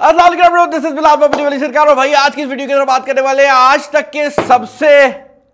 This is Bilal वाली सरकार। और भाई आज की इस वीडियो के अंदर बात करने वाले हैं आज तक के सबसे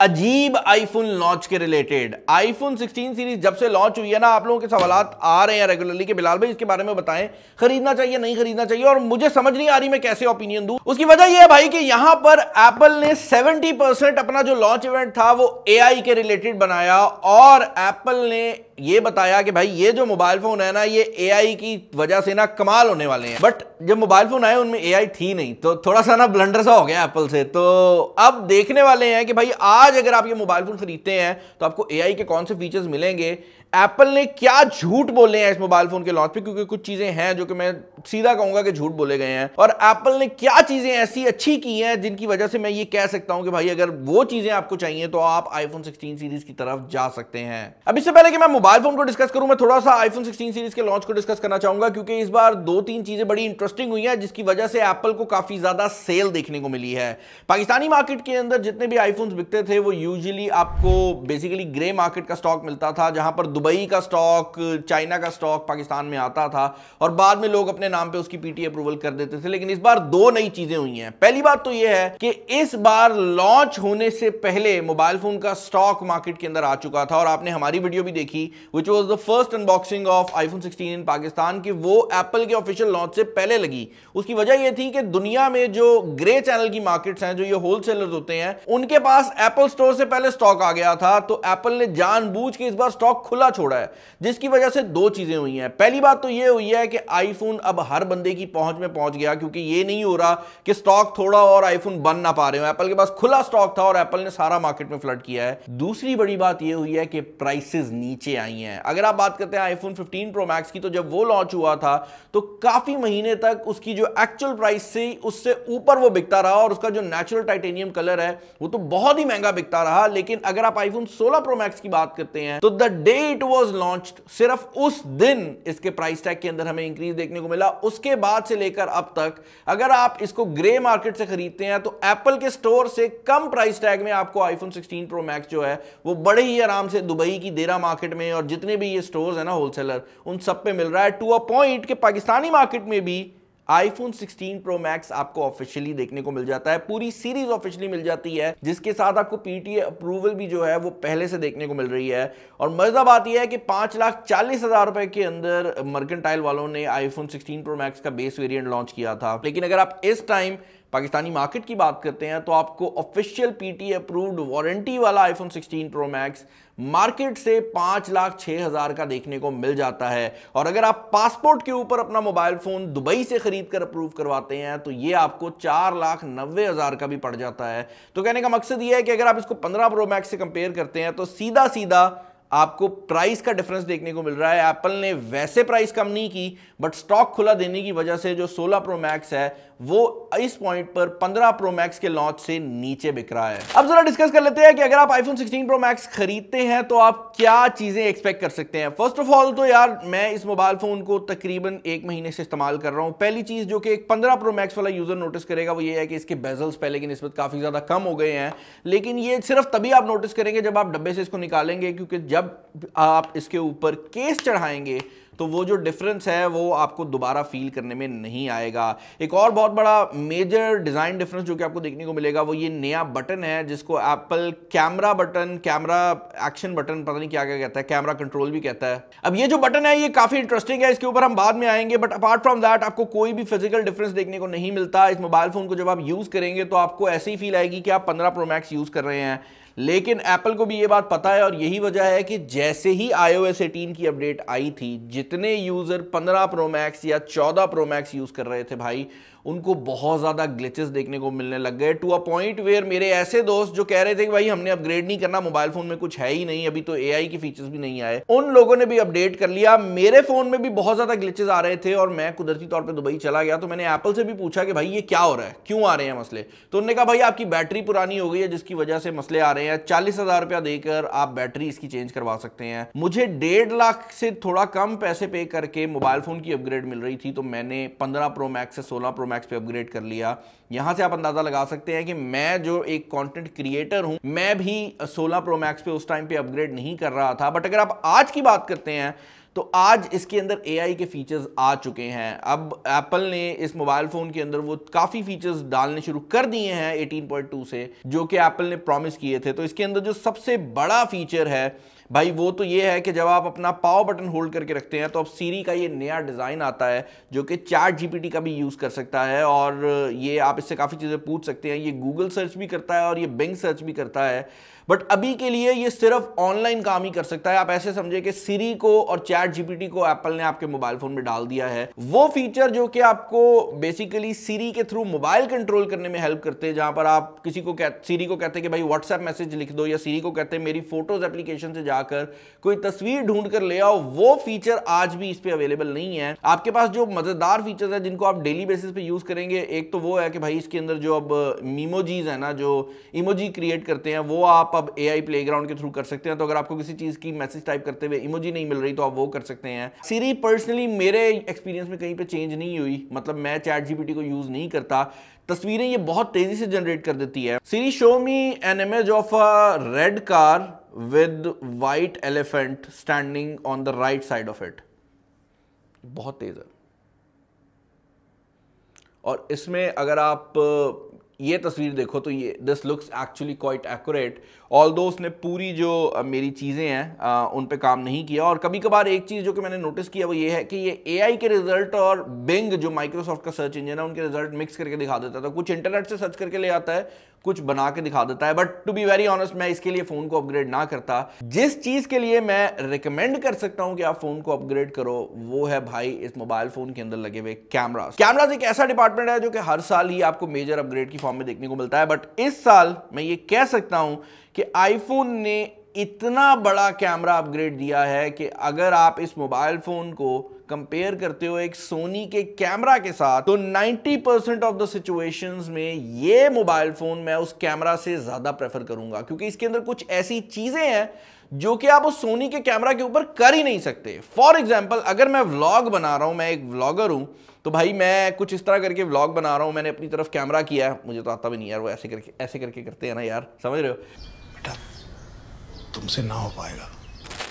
अजीब आईफोन लॉन्च के रिलेटेड। आईफोन 16 सीरीज जब से लॉन्च हुई है ना, आप लोगों के सवालात आ रहे हैं रेगुलरली कि बिलाल भाई इसके बारे में बताएं, खरीदना चाहिए नहीं खरीदना चाहिए, और मुझे समझ नहीं आ रही मैं कैसे ओपिनियन दूं। उसकी वजह यह है भाई कि यहां पर एप्पल ने 70% अपना जो लॉन्च इवेंट था वो एआई के रिलेटेड बनाया, और एप्पल ने ये बताया कि भाई ये जो मोबाइल फोन है ना, ये एआई की वजह से ना कमाल होने वाले हैं। बट जब मोबाइल फोन आए उनमें एआई थी नहीं, तो थोड़ा सा ना ब्लंडर सा हो गया एप्पल से। तो अब देखने वाले हैं कि भाई आज अगर आप ये मोबाइल फोन खरीदते हैं तो आपको एआई के कौन से फीचर्स मिलेंगे, एप्पल ने क्या झूठ बोले हैं इस मोबाइल फोन के लॉन्च पे, क्योंकि कुछ चीजें हैं जो कि मैं सीधा कहूंगा कि झूठ बोले गए हैं, और एप्पल ने क्या चीजें ऐसी अच्छी की हैं जिनकी वजह से मैं ये कह सकता हूं कि भाई अगर वो चीजें आपको चाहिए तो आप आईफोन 16 सीरीज की तरफ जा सकते हैं। अब इससे पहले कि मैं मोबाइल फोन को डिस्कस करूं, मैं थोड़ा सा आईफोन 16 सीरीज के लॉन्च को डिस्कस करना चाहूंगा, क्योंकि इस बार 2-3 चीजें बड़ी इंटरेस्टिंग हुई हैं जिसकी वजह से एप्पल को काफी ज्यादा सेल देखने को मिली है। पाकिस्तानी मार्केट के अंदर जितने भी आईफोन बिकते थे वो यूजुअली आपको बेसिकली ग्रे मार्केट का स्टॉक मिलता था, जहां पर दुबई का स्टॉक, चाइना का स्टॉक पाकिस्तान में आता था, और बाद में लोग अपने नाम पे उसकी पीटी अप्रूवल कर देते थे। लेकिन इस बार दो नई चीजें हुई हैं। पहली बात तो यह है कि इस बार लॉन्च होने से पहले मोबाइल फोन का स्टॉक मार्केट के अंदर आ चुका था, और आपने हमारी वीडियो भी देखी which was the first unboxing of iPhone 16 इन पाकिस्तान, की वो एप्पल के ऑफिशियल लॉन्च से पहले लगी। उसकी वजह यह थी कि दुनिया में जो ग्रे चैनल की मार्केट्स हैं, जो ये होलसेलर्स होते हैं, उनके पास एप्पल स्टोर से पहले स्टॉक आ गया था, तो एप्पल ने जानबूझ के इस बार स्टॉक खुला छोड़ा है, जिसकी वजह से दो चीजें हुई हैं। पहली बात तो यह हुई है कि आईफोन अब हर बंदे की पहुंच में पहुंच गया, क्योंकि यह नहीं हो रहा कि स्टॉक थोड़ा और आईफोन बन ना पा रहे हो। एप्पल के पास खुला स्टॉक था और एप्पल ने सारा मार्केट में फ्लड किया है। दूसरी बड़ी बात यह हुई है कि प्राइसेस नीचे आई हैं। अगर आप बात करते हैं आईफोन 15 प्रो मैक्स की, तो जब वो लॉन्च हुआ था तो काफी महीने तक उसकी जो एक्चुअल प्राइस थी उससे ऊपर वो बिकता रहा, और उसका जो नेचुरल टाइटेनियम कलर है वो तो बहुत ही महंगा बिकता रहा। लेकिन अगर आप आईफोन 16 प्रो मैक्स की बात करते हैं तो the day it was launched, सिर्फ उस दिन इसके प्राइस टैग के अंदर हमें इंक्रीज देखने को मिला। उसके बाद से लेकर अब तक अगर आप इसको ग्रे मार्केट से खरीदते हैं तो एप्पल के स्टोर से कम प्राइस टैग में आपको आईफोन 16 प्रो मैक्स जो है वो बड़े ही आराम से दुबई की देरा मार्केट में और जितने भी ये स्टोर्स है ना होलसेलर, उन सब पे मिल रहा है, टू अ पॉइंट कि पाकिस्तानी मार्केट में भी आईफोन 16 प्रो मैक्स आपको ऑफिशियली देखने को मिल जाता है। पूरी सीरीज ऑफिशियली मिल जाती है, जिसके साथ आपको पीटीए अप्रूवल भी जो है वो पहले से देखने को मिल रही है। और मजा बात यह है कि 5,40,000 रुपए के अंदर मर्केंटाइल वालों ने आईफोन 16 प्रो मैक्स का बेस वेरिएंट लॉन्च किया था। लेकिन अगर आप इस टाइम पाकिस्तानी मार्केट की बात करते हैं तो आपको ऑफिशियल पीटीए अप्रूव्ड वारंटी वाला आईफोन 16 प्रो मैक्स मार्केट से 5,06,000 का देखने को मिल जाता है। और अगर आप पासपोर्ट के ऊपर अपना मोबाइल फोन दुबई से खरीद कर अप्रूव करवाते हैं तो ये आपको 4,90,000 का भी पड़ जाता है। तो कहने का मकसद ये है कि अगर आप इसको 15 प्रो मैक्स से कंपेयर करते हैं तो सीधा सीधा आपको प्राइस का डिफरेंस देखने को मिल रहा है। एप्पल ने वैसे प्राइस कम नहीं की, बट स्टॉक खुला देने की वजह से जो 16 प्रो मैक्स है वो इस पॉइंट पर 15 प्रो मैक्स के लॉन्च से नीचे बिक रहा है। अब जरा डिस्कस कर लेते हैं कि अगर आप आईफोन 16 प्रो मैक्स खरीदते हैं तो आप क्या चीजें एक्सपेक्ट कर सकते हैं। फर्स्ट ऑफ ऑल तो यार मैं इस मोबाइल फोन को तकरीबन 1 महीने से इस्तेमाल कर रहा हूं। पहली चीज जो कि 15 प्रो मैक्स वाला यूजर नोटिस करेगा वो ये है कि इसके बेजल्स पहले की निस्बत काफी ज्यादा कम हो गए हैं। लेकिन ये सिर्फ तभी आप नोटिस करेंगे जब आप डब्बे से इसको निकालेंगे, क्योंकि जब आप इसके ऊपर केस चढ़ाएंगे तो वो जो डिफरेंस है वो आपको दोबारा फील करने में नहीं आएगा। एक और बहुत बड़ा मेजर डिजाइन डिफरेंस जो कि आपको देखने को मिलेगा वो ये नया बटन है, जिसको Apple camera button, camera action button, पता नहीं क्या क्या कहता है, कैमरा कंट्रोल भी कहता है। अब ये जो बटन है ये काफी इंटरेस्टिंग है, इसके ऊपर हम बाद में आएंगे। बट अपार्ट फ्रॉम दैट आपको कोई भी फिजिकल डिफरेंस देखने को नहीं मिलता। इस मोबाइल फोन को जब आप यूज करेंगे तो आपको ऐसे ही फील आएगी कि आप 15 प्रो मैक्स यूज कर रहे हैं। लेकिन एप्पल को भी ये बात पता है, और यही वजह है कि जैसे ही iOS 18 की अपडेट आई थी, जितने यूजर 15 प्रो मैक्स या 14 प्रो मैक्स यूज कर रहे थे भाई, उनको बहुत ज्यादा ग्लिचेस देखने को मिलने लग गए, टू अ पॉइंट वेयर मेरे ऐसे दोस्त जो कह रहे थे कि भाई हमने अपग्रेड नहीं करना, मोबाइल फोन में कुछ है ही नहीं, अभी तो एआई के फीचर्स भी नहीं आए, उन लोगों ने भी अपडेट कर लिया। मेरे फोन में भी बहुत ज्यादा ग्लिचेस आ रहे थे और मैं कुदरती तौर पे दुबई चला गया, तो मैंने एप्पल से भी पूछा कि भाई ये क्या हो रहा है, क्यों आ रहे हैं मसले। तो उन्होंने कहा भाई आपकी बैटरी पुरानी हो गई है जिसकी वजह से मसले आ रहे हैं, 40,000 रुपया देकर आप बैटरी इसकी चेंज करवा सकते हैं। मुझे 1.5 लाख से थोड़ा कम पैसों पैसे पे करके मोबाइल फ़ोन की अपग्रेड मिल रही थी, तो मैंने 15 प्रो मैक्स से 16 प्रो मैक्स पे अपग्रेड कर लिया। यहां से आप अंदाज़ा लगा सकते हैं कि मैं जो एक कंटेंट क्रिएटर हूं, मैं भी 16 प्रो मैक्स पे उस टाइम पे अपग्रेड नहीं कर रहा था। बट अगर आप आज की बात करते हैं तो आज इसके अंदर AI के फीचर्स आ चुके हैं। अब एप्पल ने इस मोबाइल फ़ोन के अंदर वो काफ़ी फीचर्स डालने शुरू कर दिए हैं 18.2 से, जो कि एप्पल ने प्रॉमिस किए थे। तो इसके अंदर जो सबसे बड़ा फीचर है भाई वो तो ये है कि जब आप अपना पावर बटन होल्ड करके रखते हैं तो अब सीरी का ये नया डिज़ाइन आता है जो कि ChatGPT का भी यूज़ कर सकता है, और ये आप इससे काफ़ी चीज़ें पूछ सकते हैं। ये गूगल सर्च भी करता है और ये बिंग सर्च भी करता है, बट अभी के लिए ये सिर्फ ऑनलाइन काम ही कर सकता है। आप ऐसे समझे कि सीरी को और ChatGPT को एप्पल ने आपके मोबाइल फोन में डाल दिया है। वो फीचर जो कि आपको बेसिकली सीरी के थ्रू मोबाइल कंट्रोल करने में हेल्प करते हैं, जहां पर आप किसी को सीरी को कहते हैं कि भाई व्हाट्सएप मैसेज लिख दो, या सीरी को कहते हैं मेरी फोटोज एप्लीकेशन से जाकर कोई तस्वीर ढूंढ कर ले आओ, वो फीचर आज भी इस पे अवेलेबल नहीं है। आपके पास जो मजेदार फीचर्स है जिनको आप डेली बेसिस पे यूज करेंगे, एक तो वो है कि भाई इसके अंदर जो अब मीमोजीज है ना, जो इमोजी क्रिएट करते हैं, वो आप अब AI प्लेग्राउंड के थ्रू कर सकते हैं। तो अगर आपको किसी चीज की मैसेज टाइप करते हुए इमोजी नहीं मिल रही तो आप वो कर सकते हैं। सीरी पर्सनली मेरे एक्सपीरियंस में कहीं पे चेंज नहीं हुई, मतलब मैं ChatGPT को यूज नहीं करता। तस्वीरें ये बहुत तेजी से जनरेट कर देती है। Siri show me an image of a red car with white elephant standing on the right side of it. बहुत तेज है, और इसमें अगर आप ये तस्वीर देखो तो ये this looks actually quite accurate, although उसने पूरी जो मेरी चीज़ें हैं उन पे काम नहीं किया। और कभी कभार एक चीज़ जो कि मैंने नोटिस किया वो ये है कि ये AI के रिजल्ट और बिंग जो माइक्रोसॉफ्ट का सर्च इंजन है उनके रिजल्ट मिक्स करके दिखा देता था। कुछ इंटरनेट से सर्च करके ले आता है, कुछ बना के दिखा देता है। But to be very honest, मैं इसके लिए फ़ोन को अपग्रेड ना करता। जिस चीज़ के लिए मैं रिकमेंड कर सकता हूं कि आप फ़ोन को अपग्रेड करो, वो है भाई इस मोबाइल फ़ोन के अंदर लगे हुए कैमरास। कैमरास एक ऐसा डिपार्टमेंट है जो कि हर साल ही आपको मेजर अपग्रेड की फॉर्म में देखने को मिलता है। बट इस साल मैं ये कह सकता हूं कि आईफोन ने इतना बड़ा कैमरा अपग्रेड दिया है कि अगर आप इस मोबाइल फोन को कंपेयर करते हो एक सोनी के कैमरा के साथ, तो 90% ऑफ द सिचुएशंस में ये मोबाइल फोन मैं उस कैमरा से ज्यादा प्रेफर करूंगा, क्योंकि इसके अंदर कुछ ऐसी चीजें हैं जो कि आप उस सोनी के कैमरा के ऊपर कर ही नहीं सकते। फॉर एग्जाम्पल, अगर मैं व्लॉग बना रहा हूं, मैं एक व्लॉगर हूं, तो भाई मैं कुछ इस तरह करके व्लॉग बना रहा हूं, मैंने अपनी तरफ कैमरा किया है, मुझे तो आता भी नहीं यार, वो ऐसे करके करते हैं ना यार, समझ रहे हो? बेटा तुमसे ना हो पाएगा।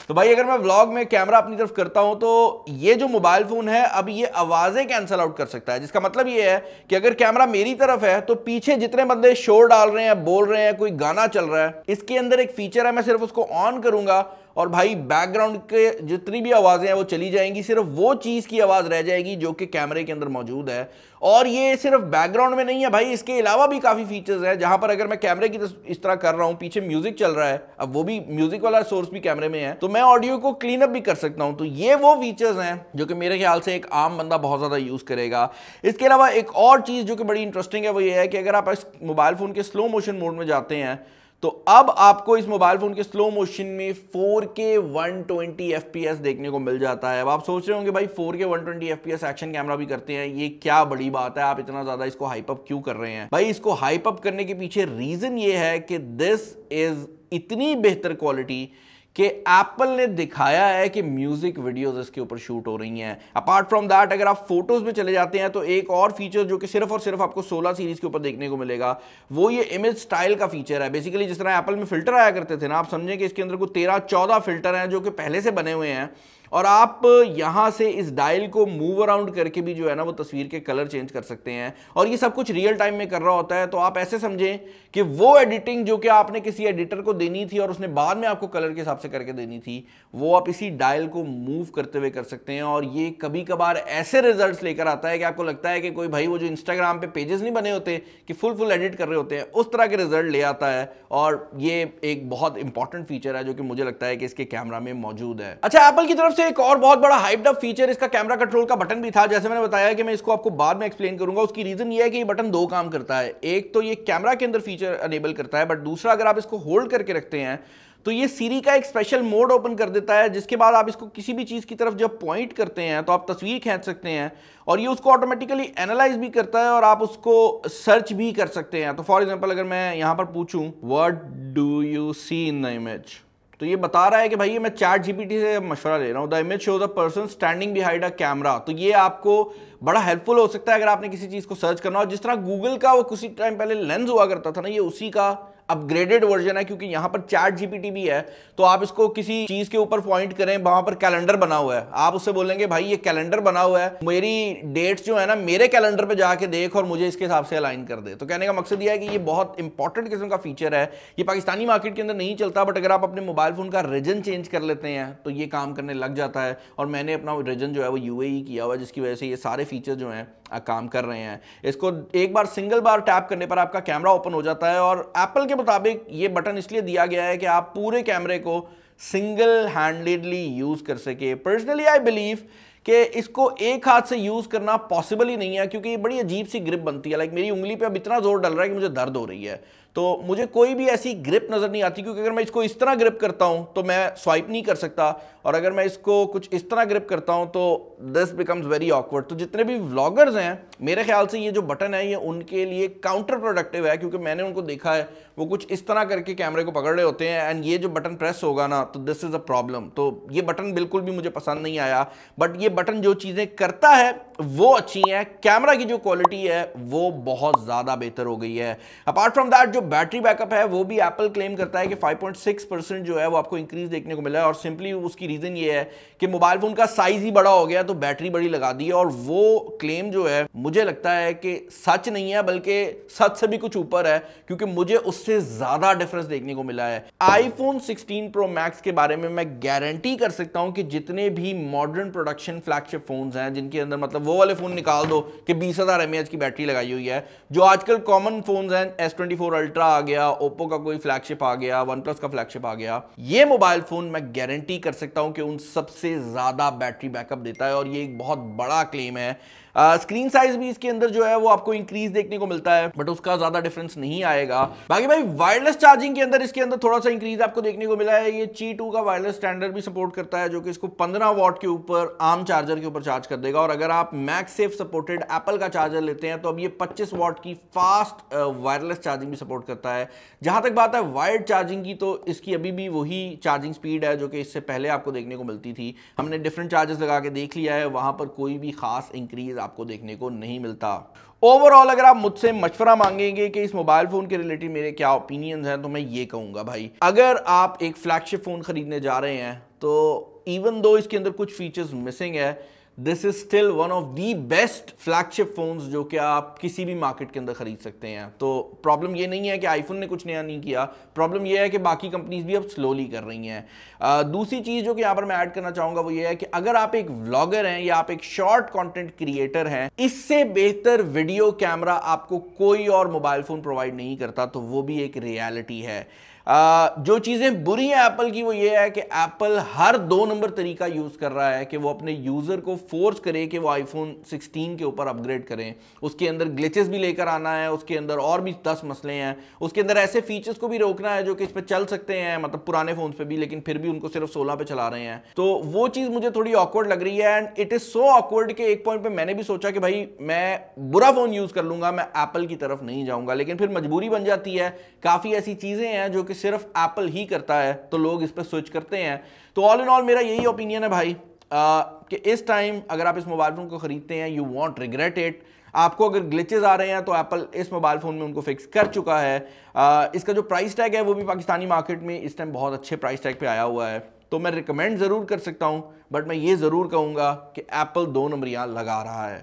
तो भाई अगर मैं व्लॉग में कैमरा अपनी तरफ करता हूं तो ये जो मोबाइल फोन है अब ये आवाजें कैंसल आउट कर सकता है, जिसका मतलब ये है कि अगर कैमरा मेरी तरफ है तो पीछे जितने बंदे शोर डाल रहे हैं, बोल रहे हैं, कोई गाना चल रहा है, इसके अंदर एक फीचर है, मैं सिर्फ उसको ऑन करूंगा और भाई बैकग्राउंड के जितनी भी आवाजें हैं वो चली जाएंगी, सिर्फ वो चीज की आवाज रह जाएगी जो कि कैमरे के अंदर मौजूद है। और ये सिर्फ बैकग्राउंड में नहीं है भाई, इसके अलावा भी काफी फीचर्स हैं, जहां पर अगर मैं कैमरे की इस तरह कर रहा हूं, पीछे म्यूजिक चल रहा है, अब वो भी म्यूजिक वाला सोर्स भी कैमरे में है, तो मैं ऑडियो को क्लीन अप भी कर सकता हूं। तो ये वो फीचर्स हैं जो कि मेरे ख्याल से एक आम बंदा बहुत ज्यादा यूज करेगा। इसके अलावा एक और चीज जो कि बड़ी इंटरेस्टिंग है वो ये है कि अगर आप इस मोबाइल फोन के स्लो मोशन मोड में जाते हैं तो अब आपको इस मोबाइल फोन के स्लो मोशन में 4K 120 FPS देखने को मिल जाता है। अब आप सोच रहे होंगे भाई 4K 120 FPS एक्शन कैमरा भी करते हैं, ये क्या बड़ी बात है, आप इतना ज्यादा इसको हाइप अप क्यों कर रहे हैं? भाई इसको हाइप अप करने के पीछे रीजन ये है कि दिस इज इतनी बेहतर क्वालिटी कि एप्पल ने दिखाया है कि म्यूजिक वीडियोस इसके ऊपर शूट हो रही हैं। अपार्ट फ्रॉम दैट, अगर आप फोटोज में चले जाते हैं तो एक और फीचर जो कि सिर्फ और सिर्फ आपको 16 सीरीज के ऊपर देखने को मिलेगा, वो ये इमेज स्टाइल का फीचर है। बेसिकली जिस तरह एप्पल में फिल्टर आया करते थे ना, आप समझें कि इसके अंदर कोई 13-14 फिल्टर हैं जो कि पहले से बने हुए हैं, और आप यहां से इस डायल को मूव अराउंड करके भी जो है ना वो तस्वीर के कलर चेंज कर सकते हैं, और ये सब कुछ रियल टाइम में कर रहा होता है। तो आप ऐसे समझें कि वो एडिटिंग जो कि आपने किसी एडिटर को देनी थी और उसने बाद में आपको कलर के हिसाब से करके देनी थी, वो आप इसी डायल को मूव करते हुए कर सकते हैं। और ये कभी कभार ऐसे रिजल्ट्स लेकर आता है कि आपको लगता है कि कोई भाई वो जो इंस्टाग्राम पे पेजेस नहीं बने होते कि फुल एडिट कर रहे होते हैं, उस तरह के रिजल्ट ले आता है। और ये एक बहुत इंपॉर्टेंट फीचर है जो कि मुझे लगता है कि इसके कैमरा में मौजूद है। अच्छा, एप्पल की तरफ से एक और बहुत बड़ा हाइप्ड अप फीचर इसका कैमरा कंट्रोल का बटन भी था। जैसे मैंने बताया कि मैं इसको आपको बाद में एक्सप्लेन करूंगा। उसकी रीजन ये है कि ये बटन दो काम करता है, एक तो ये कैमरा के अंदर फीचर अनेबल करता है, बट दूसरा अगर आप इसको होल्ड करके रखते हैं तो ये सीरी का एक स्पेशल मोड ओपन कर देता है, जिसके बाद आप इसको किसी भी चीज की तरफ जब पॉइंट करते हैं तो आप तस्वीर खींच सकते हैं और ये उसको ऑटोमेटिकली एनालाइज भी करता है और आप उसको सर्च भी कर सकते हैं। तो फॉर एग्जांपल अगर मैं यहां पर पूछूं what do you see in the image, तो ये बता रहा है कि भाई ये मैं चैट जीपीटी से मशवरा ले रहा हूँ। The image shows a person standing behind a camera. तो ये आपको बड़ा हेल्पफुल हो सकता है अगर आपने किसी चीज को सर्च करना हो। जिस तरह गूगल का वो कुछ टाइम पहले लेंस हुआ करता था ना, ये उसी का अपग्रेडेड वर्जन है, क्योंकि यहां पर चैट जीपीटी भी है। तो आप इसको किसी चीज के ऊपर पॉइंट करें, वहां पर कैलेंडर बना हुआ है, आप उससे बोलेंगे भाई ये कैलेंडर बना हुआ है, मेरी डेट्स जो है ना मेरे कैलेंडर पे जाके देख और मुझे इसके हिसाब से अलाइन कर दे। तो कहने का मकसद ये है कि ये बहुत इंपॉर्टेंट किस्म का फीचर है। ये पाकिस्तानी मार्केट के अंदर नहीं चलता, बट अगर आप अपने मोबाइल फोन का रीजन चेंज कर लेते हैं तो ये काम करने लग जाता है। और मैंने अपना रीजन जो है वो यूएई किया हुआ है, जिसकी वजह से ये सारे फीचर जो हैं काम कर रहे हैं। इसको एक बार सिंगल बार टैप करने पर आपका कैमरा ओपन हो जाता है। और एप्पल के मुताबिक ये बटन इसलिए दिया गया है कि आप पूरे कैमरे को सिंगल हैंडेडली यूज कर सके। पर्सनली आई बिलीव कि इसको एक हाथ से यूज करना पॉसिबल ही नहीं है, क्योंकि ये बड़ी अजीब सी ग्रिप बनती है। लाइक मेरी उंगली पे अब इतना जोर डल रहा है कि मुझे दर्द हो रही है। तो मुझे कोई भी ऐसी ग्रिप नजर नहीं आती, क्योंकि अगर मैं इसको इस तरह ग्रिप करता हूं तो मैं स्वाइप नहीं कर सकता, और अगर मैं इसको कुछ इस तरह ग्रिप करता हूं तो दिस बिकम्स वेरी ऑकवर्ड। तो जितने भी व्लॉगर्स हैं, मेरे ख्याल से ये जो बटन है ये उनके लिए काउंटर प्रोडक्टिव है, क्योंकि मैंने उनको देखा है वो कुछ इस तरह करके कैमरे को पकड़ रहे होते हैं, एंड ये जो बटन प्रेस होगा ना तो दिस इज अ प्रॉब्लम। तो ये बटन बिल्कुल भी मुझे पसंद नहीं आया। बट ये बटन जो चीजें करता है वो अच्छी है। कैमरा की जो क्वालिटी है वो बहुत ज्यादा बेहतर हो गई है। अपार्ट फ्रॉम दैट जो बैटरी बैकअप है वो भी एप्पल क्लेम करता है कि 5.6% जो है वो आपको इंक्रीज देखने को मिला है। और सिंपली उसकी रीजन ये है कि मोबाइल फोन का साइज ही बड़ा हो गया तो बैटरी बड़ी लगा दी है। और वो क्लेम जो है मुझे लगता है कि सच नहीं है, बल्कि सच से भी कुछ ऊपर है, क्योंकि मुझे उससे ज्यादा डिफरेंस देखने को मिला है। आईफोन 16 प्रो मैक्स के बारे में मैं गारंटी कर सकता हूं कि जितने भी मॉडर्न प्रोडक्शन फ्लैगशिप फोन्स हैं, जिनके अंदर मतलब वो वाले फोन निकाल दो कि 20,000 mAh की बैटरी लगाई हुई है, जो आजकल कॉमन फोन्स हैं, S24 अल्ट्रा आ गया, ओप्पो का कोई फ्लैगशिप आ गया, वन प्लस का फ्लैगशिप आ गया, ये मोबाइल फोन मैं गारंटी कर सकता हूं कि उन सबसे ज्यादा बैटरी बैकअप देता है। और ये एक बहुत बड़ा क्लेम है। स्क्रीन साइज भी इसके अंदर जो है वो आपको इंक्रीज देखने को मिलता है, बट उसका ज्यादा डिफरेंस नहीं आएगा। बाकी भाई वायरलेस चार्जिंग के अंदर इसके अंदर थोड़ा सा इंक्रीज आपको देखने को मिला है। ये Qi 2 का वायरलेस स्टैंडर्ड भी सपोर्ट करता है, जो कि इसको 15 वॉट के ऊपर आम चार्जर के ऊपर चार्ज कर देगा। और अगर आप मैगसेफ सपोर्टेड एप्पल का चार्जर लेते हैं तो अब ये 25 वॉट की फास्ट वायरलेस चार्जिंग भी सपोर्ट करता है। जहां तक बात है वायर्ड चार्जिंग की, तो इसकी अभी भी वही चार्जिंग स्पीड है जो कि इससे पहले आपको देखने को मिलती थी। हमने डिफरेंट चार्जर्स लगा के देख लिया है, वहां पर कोई भी खास इंक्रीज आपको देखने को नहीं मिलता। ओवरऑल अगर आप मुझसे मशवरा मांगेंगे कि इस मोबाइल फोन के रिलेटेड मेरे क्या ओपिनियंस हैं, तो मैं ये कहूंगा भाई, अगर आप एक फ्लैगशिप फोन खरीदने जा रहे हैं तो इवन दो इसके अंदर कुछ फीचर्स मिसिंग है, this is still one of the best flagship phones जो कि आप किसी भी मार्केट के अंदर खरीद सकते हैं। तो प्रॉब्लम ये नहीं है कि आईफोन ने कुछ नया नहीं किया, प्रॉब्लम ये है कि बाकी कंपनीज भी अब स्लोली कर रही हैं। दूसरी चीज जो कि यहां पर मैं ऐड करना चाहूंगा वो ये है कि अगर आप एक व्लॉगर हैं या आप एक शॉर्ट कंटेंट क्रिएटर हैं, इससे बेहतर वीडियो कैमरा आपको कोई और मोबाइल फोन प्रोवाइड नहीं करता, तो वो भी एक रियलिटी है। जो चीजें बुरी हैं एप्पल की वो ये है कि एप्पल हर 2 नंबर तरीका यूज कर रहा है कि वो अपने यूजर को फोर्स करे कि वो आईफोन 16 के ऊपर अपग्रेड करें। उसके अंदर ग्लिचेस भी लेकर आना है, उसके अंदर और भी 10 मसले हैं, उसके अंदर ऐसे फीचर्स को भी रोकना है जो कि इस पे चल सकते हैं, मतलब पुराने फोन पे भी, लेकिन फिर भी उनको सिर्फ 16 पे चला रहे हैं। तो वो चीज मुझे थोड़ी ऑकवर्ड लग रही है, and it is so awkward कि एक पॉइंट पे मैंने भी सोचा कि भाई मैं बुरा फोन यूज कर लूंगा, मैं एप्पल की तरफ नहीं जाऊंगा, लेकिन फिर मजबूरी बन जाती है। काफी ऐसी चीजें हैं जो कि सिर्फ एप्पल ही करता है, तो लोग इस पर स्विच करते हैं। तो ऑल इन ऑल मेरा यही ओपिनियन है भाई कि इस टाइम अगर आप इस मोबाइल फोन को खरीदते हैं, यू वॉन्ट रिग्रेट इट। आपको अगर ग्लिचेस आ रहे हैं तो एप्पल इस मोबाइल फोन में उनको फिक्स कर चुका है। इसका जो प्राइस टैग है वो भी पाकिस्तानी मार्केट में इस टाइम बहुत अच्छे प्राइस टैग पे आया हुआ है, तो मैं रिकमेंड जरूर कर सकता हूं, बट मैं ये जरूर कहूंगा कि एप्पल 2 नंबर यहां लगा रहा है।